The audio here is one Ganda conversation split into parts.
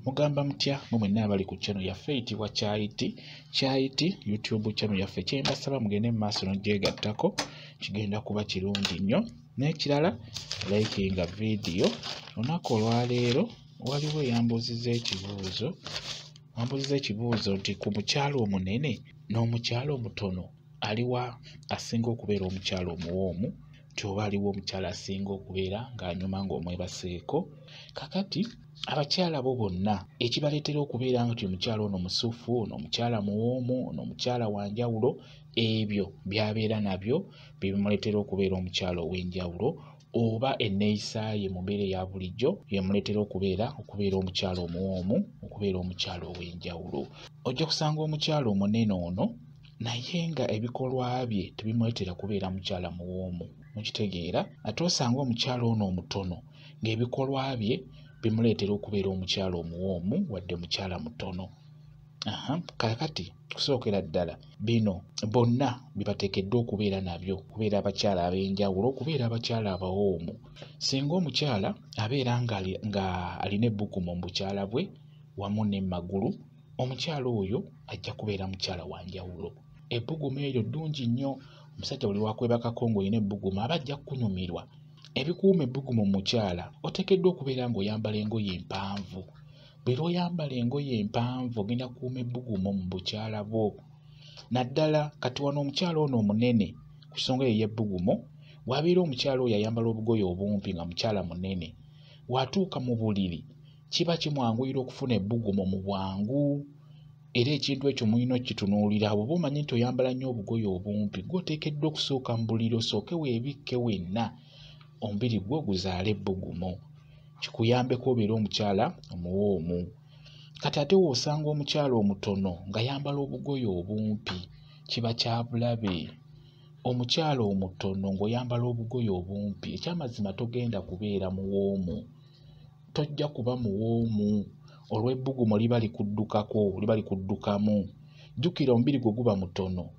Mugamba mutya mu mwenna abali ku channel yaffe eyitibwa Kyayiti YouTube channel yaffe. Kyembasaba mugende mu maaso n'ogyegattako, kigenda kuba kirungi nnyo. N'ekirala likinga video. Olunaku olwaleero waliwo eyambuzizza ekibuuzo. Wambuzizza ekibuuzo nti ku mukyalo omunene n'omukyalo omutono aliwa asinga okubeera omukyalo omuwoomu, nti oba aliwo omukyala asinga okubeera ng'anyuma ng'omwebaseeko. Kakati abakyala bo bonna ekibaleetera okubeera nti omukyala ono musufu, ono omukyala muwoomu, ono omukyala wa njawulo, ebyo by'abeera nabyo bye bimuleetera okubeera omukyala ow'enjawulo, oba enneeyisa ye mu mbeera eya bulijjo yemuleetera okubeera omukyala omuwoomu, okubeera omukyala ow'enjawulo. Ojja kusanga omukyala omunene ono naye nga ebikolwa bye tebimuleetera kubeera mukyala muwoomu, mukitegeera. Ate osanga omukyala ono omutono ng'ebikolwa bye bimuleetera okubeera omukyala omuwoomu wadde mukyala mutono. Kakati kusookera ddala bino bonna bibateekeddwa okubeera nabyo, okubeera abakyala ab'enjawulo, okubeera abakyala abawoomu. Singa omukyala abeera nga alina ebbugumu mu bukyala bwe wamu ne magulu, omukyala oyo ajja kubeera mukyala wa njawulo. Ebbugumu eryo ddungi nnyo. Omusajja buli wakwebakako ng'olina ebbugumu aba ajja kunyumirwa. Ebikuuma ebbugumu mu mukyala oteekeddwa okubeera ng'oyambala engoye empanvu. Bwe oyambala engoye empanvu ogenda kukuuma ebbugumu mu bukyala bwo. Naddala kati wano omukyala ono omunene ku nsonga eyo y'ebbugumu, bw'abeera omukyala oyo ayambala obugoye obumpi nga mukyala munene, watuuka mu buliri kiba kimwanguyira okufuna ebbugumu mu bwangu. Era ekintu ekyo mulina okitunuulira. Bw'oba omanyi nti oyambala nnyo obugoye obumpi, gw'oteekeddwa okusooka mu buliri osooke weebikke wenna, omubiri gwo guzaale ebbugumu, kikuyambeko obeere omukyala omuwoomu. Kati ate w'osanga omukyala omutono ng'ayambala obugoye obumpi, kiba kya bulabe. Omukyala omutono ng'oyambala obugoye obumpi, ekyamazima togenda kubeera muwoomu, tojja kuba muwoomu. Olw'ebbugumu liba likuddukako, liba likuddukamu. Jjukira omubiri gwe guba mutono,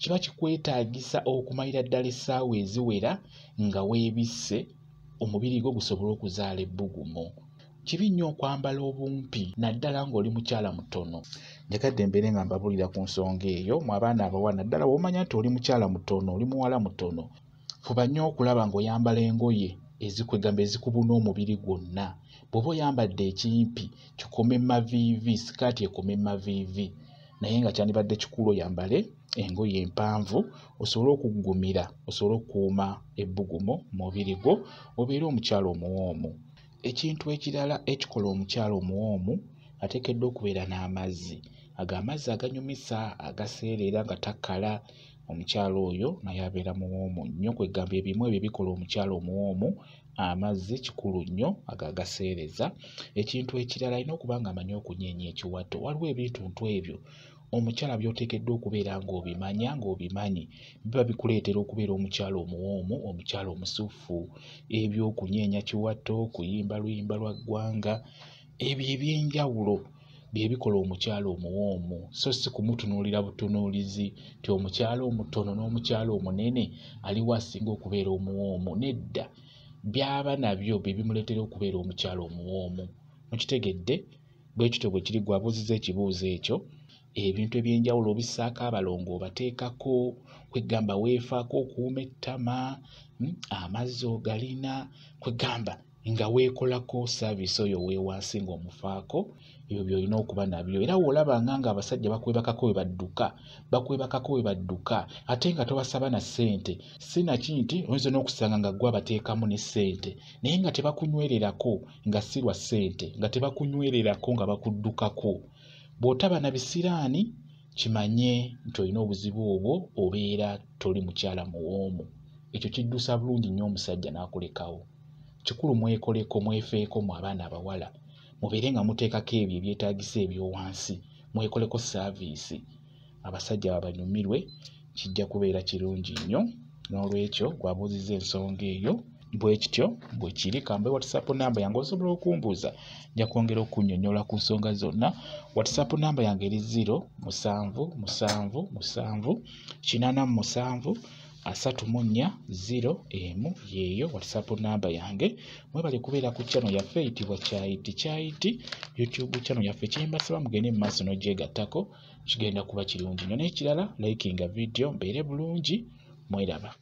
kiba kikwetaagisa okumalira ddala essaawa eziwera nga weebisse, omubiri gwo gusobole okuzaala ebbugumu. Kibi nnyo okwambala obumpi naddala ng'oli mukyala mutono. Njagadde mbeere nga mbabuulira ku nsonga eyo. Mu abaana abawala naddala bw'omanya nti oli mukyala mutono, oli muwala mutono, fuba nnyo okulaba ng'oyambala engoye ezikwegamba ezikubuna omubiri gwonna. Bw'oba oyambadde ekimpi kikome maviivi, sikaati ekome maviivi, naye nga kyandibadde kikulu oyambale engoye empanvu osobole okuggumira, osobole okukuuma ebbugumu mu mubiri gwo, obeere omukyala omuwoomu. Ekintu ekirala ekikola omukyala omuwoomu, ateekeddwa okubeera n'amazzi. Ago amazzi aganyumisa, agaseerera nga takkala, omukyala oyo naye abeera muwoomu nnyo. Kwegamba ebimu ebyo bikola omukyala omuwoomu. Amazzi kikulu nnyo, ago agaseereza. Ekintu ekirala alina okuba nga amanyi okunyeenya ekiwato. Waliwo ebintuntu ebyo omukyala by'oteekeddwa okubeera ng'obimanyi, biba bikuleetera okubeera omukyala omuwoomu, omukyala omusufu. Ebyokunyeenya kiwato, kuyimba luyimba lwa ggwanga, ebyo eby'enjawulo bye bikola omukyala omuwoomu, so si kumutunuulira butunuulizi nti omukyala omutono n'omukyala omunene aliwo asinga okubeera omuwoomu. Nedda, byaba nabyo bye bimuleetera okubeera omukyala omuwoomu. Mukitegedde? Bwe kityo bwe kiri. Gwabuuzizza ekibuuzo ekyo. Ebintu eby'enjawulo obissaako abalongo obateekako, kwegamba weefaako okuuma ettama, amazzi ogalina, kwegamba nga weekolako saaviisi oyo weewansi ng'omufaako. Ebyo by'olina okuba nabyo. Era w'olabanga ng'abasajja bakwebakako we badduka ate nga tobasaba na ssente, si naki nti oyinza n'okusanga nga ggwe abateekamu ne ssente naye nga tebakunywererako, nga si lwa ssente, nga tebakunywererako nga bakuddukako. Bw'otaba na bisiraani kimanye nti olina obuzibu obwo, obeera toli mukyala muwoomu. Ekyo kiddusa bulungi nnyo omusajja n'akulekawo. Kikulu mwekoleko, mwefeeko mu abaana abawala, mubeere nga muteekako ebyo ebyetaagisa ebyowansi, mwekoleko saaviisi, abasajja babanyumirwe, kijja kubeera kirungi nnyo. N'olwekyo gwabuuzizza ensonga eyo bwe kityo bwe kiri. Kambe WhatsApp namba yange osobola okumbuuza, nja kwongera okunnyonnyola ku nsonga zonna. WhatsApp namba yange eri 07777 887 3401 yeeyo WhatsApp namba yange. Mwebale kubeera ku channel yaffe eyitibwa Kyayiti YouTube channel yaffe. Kyembasaba mugende mu maaso n'ogyegattako, kigenda kuba kirungi nnyo. N'ekirala likinga video mbeere bulungi. Mweraba.